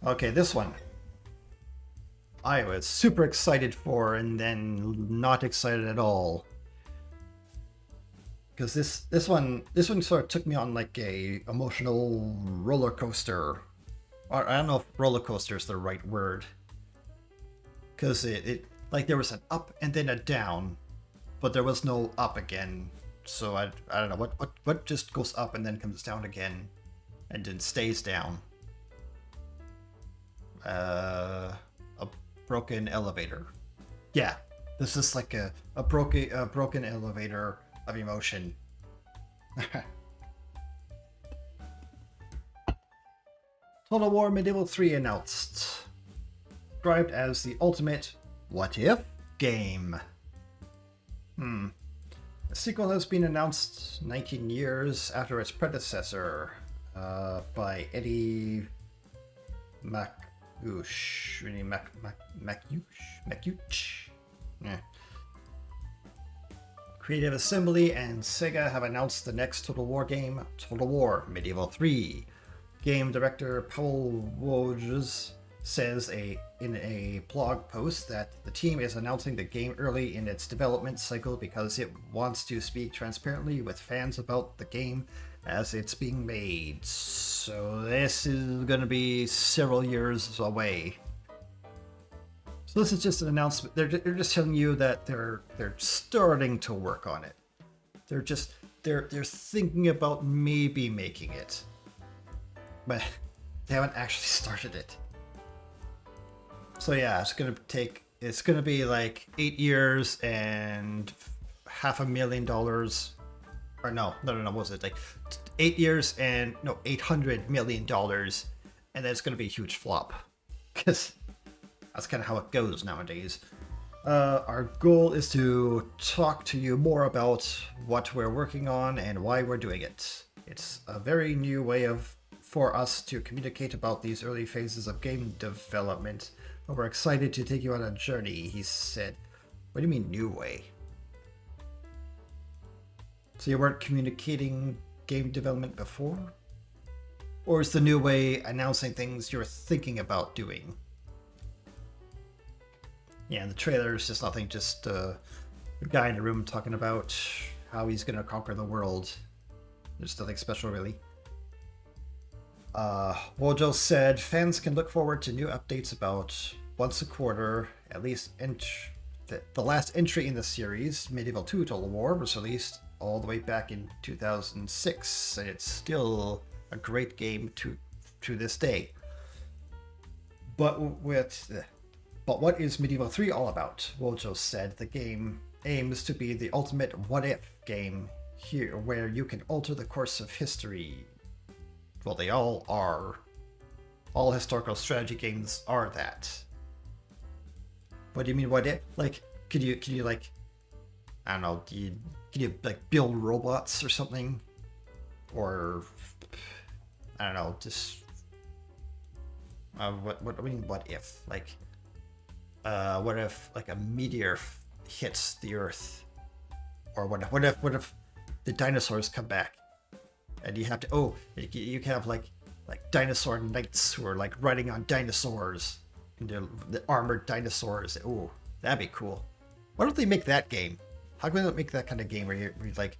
Okay, this one. I was super excited for and then not excited at all. Because this one sort of took me on like a emotional roller coaster. Or I don't know if roller coaster is the right word. Because it like there was an up and then a down, but there was no up again. So I don't know what just goes up and then comes down again, and then stays down. A broken elevator. Yeah, this is like a broken elevator of emotion. Total War Medieval 3 announced. Described as the ultimate what if game. The sequel has been announced 19 years after its predecessor by Eddie Makuch. Yeah. Creative Assembly and Sega have announced the next Total War game, Total War Medieval 3. Game director Paul Wojs says in a blog post that the team is announcing the game early in its development cycle because it wants to speak transparently with fans about the game as it's being made. So this is going to be several years away. So this is just an announcement. They're just telling you that they're starting to work on it. They're thinking about maybe making it, but they haven't actually started it. So yeah, it's gonna be like 8 years and $500,000, or no, what was it, like 8 years and no $800 million, and then it's gonna be a huge flop, because that's kind of how it goes nowadays. Our goal is to talk to you more about what we're working on and why we're doing it. It's a very new way for us to communicate about these early phases of game development. But we're excited to take you on a journey, he said. What do you mean, new way? So you weren't communicating game development before? Or is the new way announcing things you're thinking about doing? Yeah, the trailer is just nothing, just a guy in a room talking about how he's going to conquer the world. There's nothing special, really. Wojo said fans can look forward to new updates about once a quarter, at least. The last entry in the series, Medieval 2 Total War, was released all the way back in 2006, and it's still a great game to this day. But what is Medieval 3 all about? Wojo said the game aims to be the ultimate what-if game here, where you can alter the course of history. Well, they all are. All historical strategy games are that. What do you mean, what if? Like, can you like, I don't know, can you like build robots or something? Or, I don't know, just, what do you mean, what if? Like, what if like a meteor hits the Earth? Or what if the dinosaurs come back? And you have to, you can have like dinosaur knights who are like riding on dinosaurs, and the armored dinosaurs. Oh, that'd be cool. Why don't they make that game? How can they make that kind of game where you're like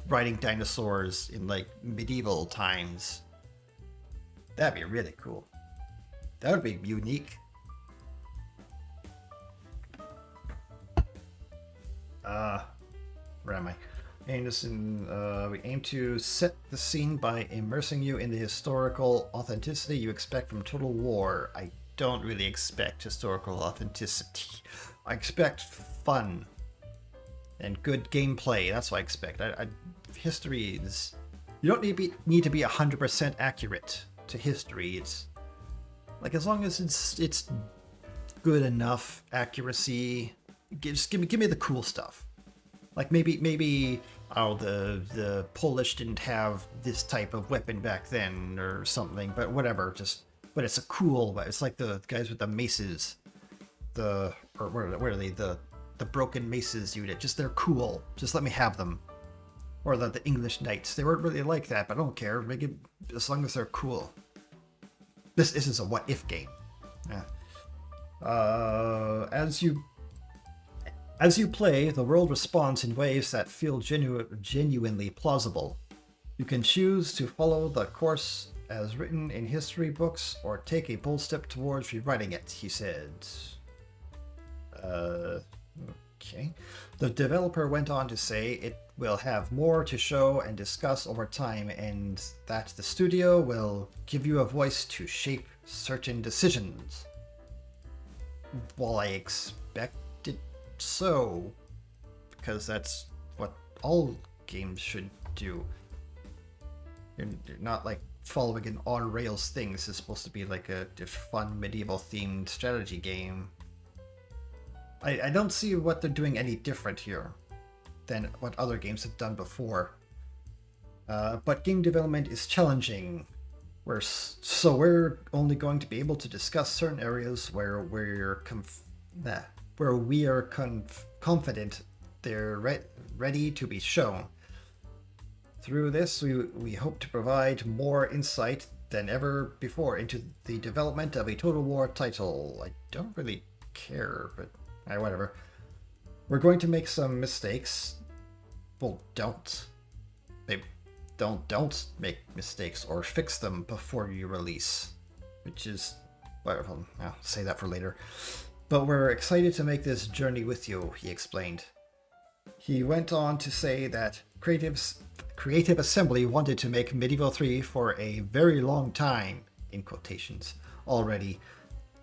riding dinosaurs in like medieval times? That'd be really cool. That would be unique. Where am I? We aim to set the scene by immersing you in the historical authenticity you expect from Total War. I don't really expect historical authenticity. I expect fun and good gameplay. That's what I expect. History is... You don't need to be 100% accurate to history. It's like, as long as it's good enough accuracy, just give me the cool stuff. Like maybe the Polish didn't have this type of weapon back then or something, but whatever. But it's a cool. It's like the guys with the maces, where are they? The broken maces unit. Just they're cool. Just let me have them. Or the English knights. They weren't really like that, but I don't care. Make it as long as they're cool. This is a what-if game. Yeah. As you play, the world responds in ways that feel genuinely plausible. You can choose to follow the course as written in history books or take a bold step towards rewriting it, he said. Okay. The developer went on to say it will have more to show and discuss over time, and that the studio will give you a voice to shape certain decisions. Well, I expected so, because that's what all games should do. You're not like following an on-rails thing. This is supposed to be like a fun medieval-themed strategy game. I don't see what they're doing any different here than what other games have done before. But game development is challenging. So we're only going to be able to discuss certain areas where we are confident they're ready to be shown. Through this, we hope to provide more insight than ever before into the development of a Total War title. I don't really care, but whatever. We're going to make some mistakes. Well, don't make mistakes or fix them before you release, which is, well, I'll say that for later. But we're excited to make this journey with you, he explained. He went on to say that Creative Assembly wanted to make Medieval 3 for a very long time, in quotations, already.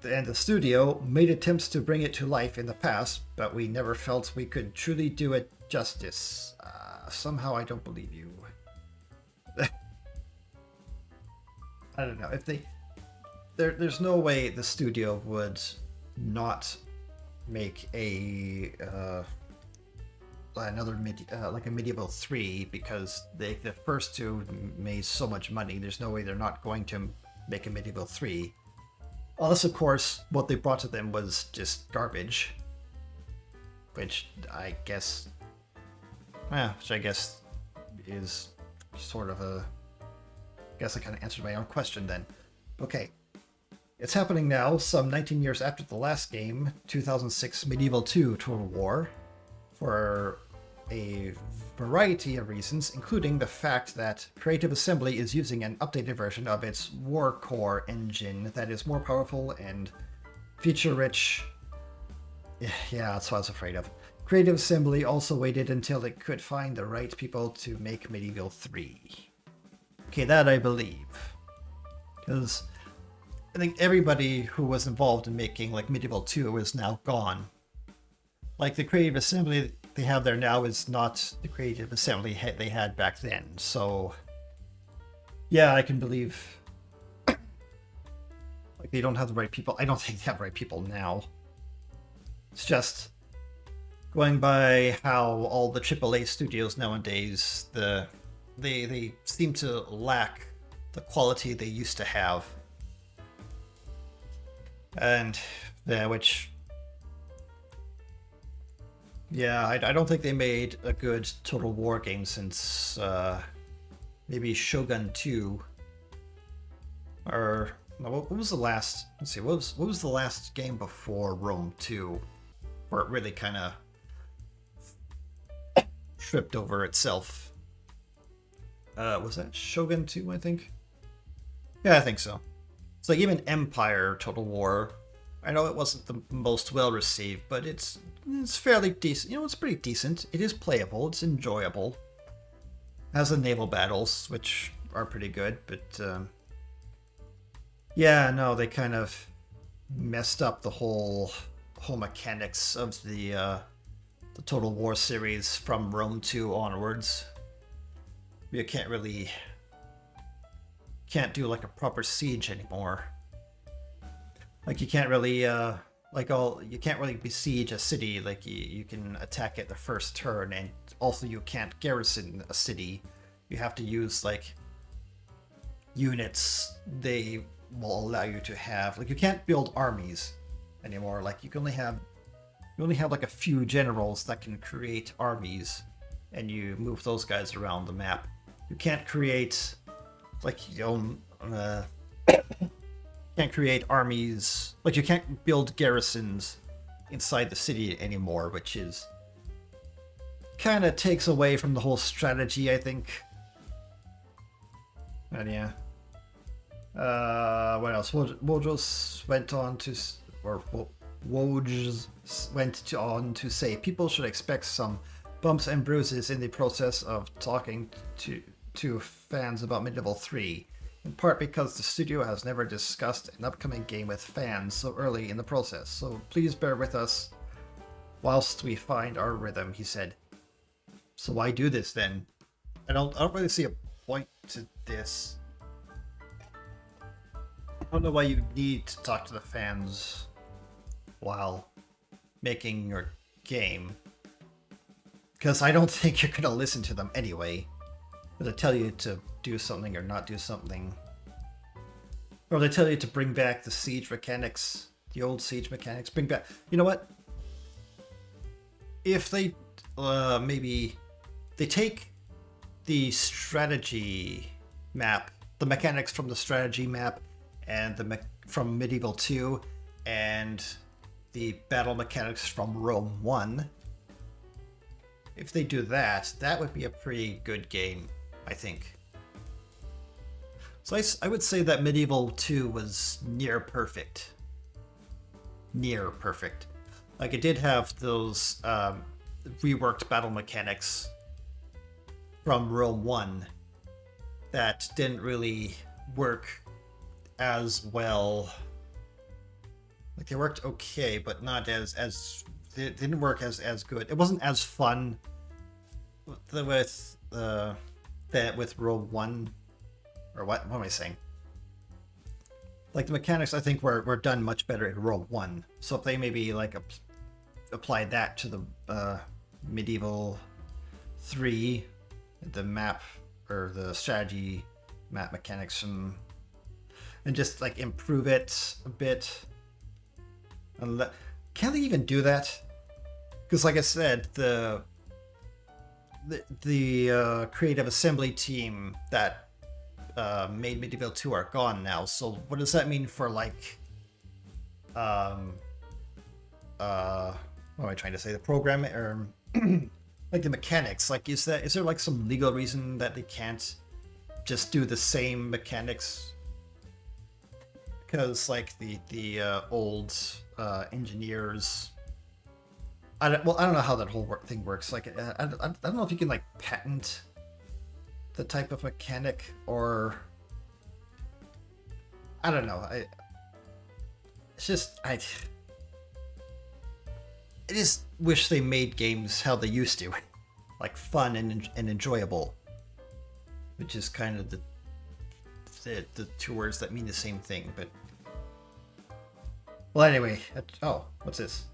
And the studio made attempts to bring it to life in the past, but we never felt we could truly do it justice. Somehow I don't believe you. I don't know. If there's no way the studio would not make another like a Medieval 3, because the first two made so much money. There's no way they're not going to make a Medieval 3. Unless, of course, what they brought to them was just garbage. Which I guess is sort of a... I guess I kind of answered my own question then. Okay. It's happening now, some 19 years after the last game, 2006 Medieval 2 Total War, for a variety of reasons, including the fact that Creative Assembly is using an updated version of its War Core engine that is more powerful and feature-rich. Yeah, that's what I was afraid of. Creative Assembly also waited until it could find the right people to make Medieval 3. Okay, that I believe. Because I think everybody who was involved in making like Medieval 2 is now gone. Like the Creative Assembly they have there now is not the Creative Assembly they had back then. So yeah, I can believe like they don't have the right people. I don't think they have the right people now. It's just going by how all the AAA studios nowadays, they seem to lack the quality they used to have. And yeah, which... Yeah, I don't think they made a good Total War game since maybe Shogun 2. Or what was the last? Let's see, what was the last game before Rome 2, where it really kind of tripped over itself? Was that Shogun 2? I think. Yeah, I think so. It's like even Empire Total War. I know it wasn't the most well received, but it's fairly decent. You know, it's pretty decent. It is playable. It's enjoyable. It has the naval battles, which are pretty good, but yeah, no, they kind of messed up the whole mechanics of the Total War series from Rome 2 onwards. You can't do like a proper siege anymore. Like you can't really you can't really besiege a city. Like you can attack it the first turn, and also you can't garrison a city. You have to use like units they will allow you to have. Like you can't build armies anymore. Like you only have like a few generals that can create armies, and you move those guys around the map. You can't create like your own can't create armies, like you can't build garrisons inside the city anymore, which is kind of takes away from the whole strategy, I think. And yeah. What else? Wojos went on to, or Woj went on to say people should expect some bumps and bruises in the process of talking to fans about Medieval 3, in part because the studio has never discussed an upcoming game with fans so early in the process, so please bear with us whilst we find our rhythm, he said. So why do this then? I don't really see a point to this. I don't know why you need to talk to the fans while making your game, because I don't think you're gonna listen to them anyway. They tell you to do something or not do something, or they tell you to bring back the siege mechanics, the old siege mechanics. Bring back. You know what? If they maybe they take the strategy map, the mechanics from the strategy map, and from Medieval 2, and the battle mechanics from Rome 1. If they do that, that would be a pretty good game, I think. So I would say that Medieval 2 was near perfect. Near perfect. Like, it did have those reworked battle mechanics from Rome 1 that didn't really work as well. Like, they worked okay, but not as they didn't work as good. It wasn't as fun with Rome 1, or what am I saying? Like, the mechanics I think were done much better in Rome 1. So if they maybe like applied that to the Medieval 3, the map or the strategy map mechanics, and just like improve it a bit. And can they even do that? Because like I said, the creative assembly team that made Medieval 2 are gone now. So what does that mean for like what am I trying to say? The program, or like the mechanics? Like, is there like some legal reason that they can't just do the same mechanics? Because like the old engineers, I don't know how that whole thing works. Like, I don't know if you can like patent the type of mechanic, or I don't know. I just wish they made games how they used to, like fun and enjoyable, which is kind of the two words that mean the same thing. But well, anyway. Oh, what's this?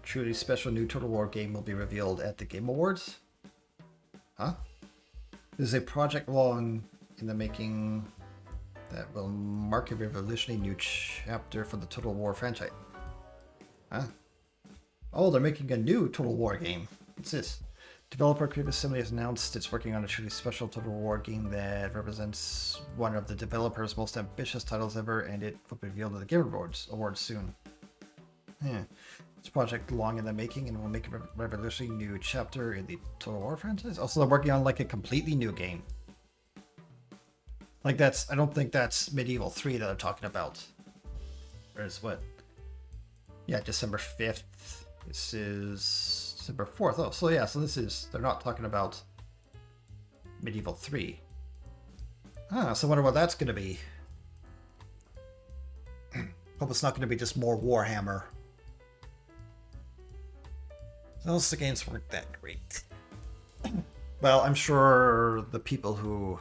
Truly special new Total War game will be revealed at the Game Awards? Huh? This is a project long in the making that will mark a revolutionary new chapter for the Total War franchise. Huh? Oh, they're making a new Total War game. What's this? Developer Creative Assembly has announced it's working on a truly special Total War game that represents one of the developer's most ambitious titles ever, and it will be revealed at the Game Awards soon. Yeah. It's a project long in the making and will make a revolutionary new chapter in the Total War franchise. Also, they're working on like a completely new game. Like, I don't think that's Medieval 3 that I'm talking about. Where's what? Yeah, December 5th. This is December 4th. Oh, so yeah, they're not talking about Medieval 3. So I wonder what that's going to be. Hope it's not going to be just more Warhammer. Those the games weren't that great. Well, I'm sure the people who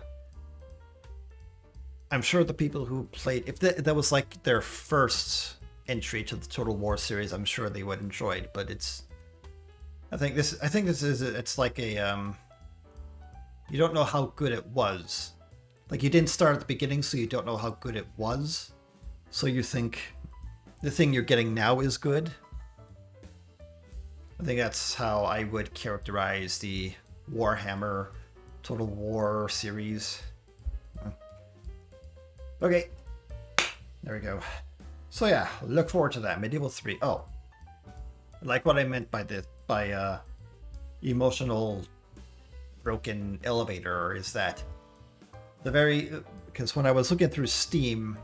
played, if that was like their first entry to the Total War series, I'm sure they would enjoy it. But I think it's like a you don't know how good it was. Like, you didn't start at the beginning, so you don't know how good it was. So you think the thing you're getting now is good. I think that's how I would characterize the Warhammer Total War series. Okay, there we go. So yeah, look forward to that. Medieval 3. Oh, like what I meant by emotional broken elevator is that because when I was looking through Steam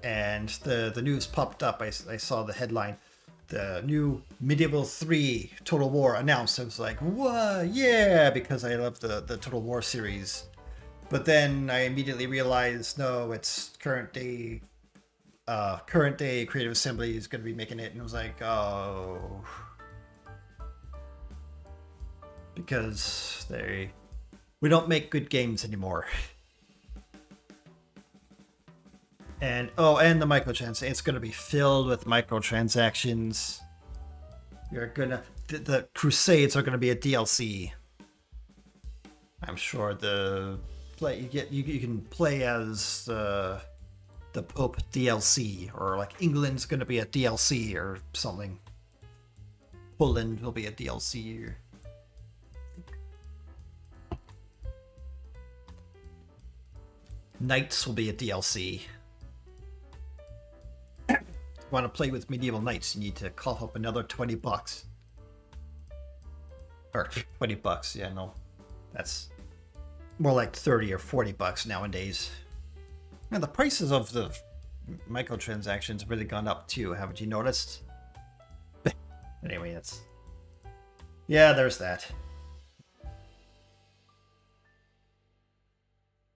and the news popped up, I saw the headline, the new Medieval 3 Total War announced. I was like, what? Yeah, because I love the Total War series. But then I immediately realized, no, it's current day Creative Assembly is going to be making it, and I was like, oh, because we don't make good games anymore. And and the microtransactions, it's going to be filled with microtransactions. The Crusades are going to be a DLC. I'm sure you can play as the Pope DLC, or like England's going to be a DLC or something. Poland will be a DLC. Knights will be a DLC. If you want to play with medieval knights, you need to cough up another $20. Or $20, yeah, no. That's more like 30 or $40 nowadays. And the prices of the microtransactions have really gone up too, haven't you noticed? Anyway, yeah, there's that.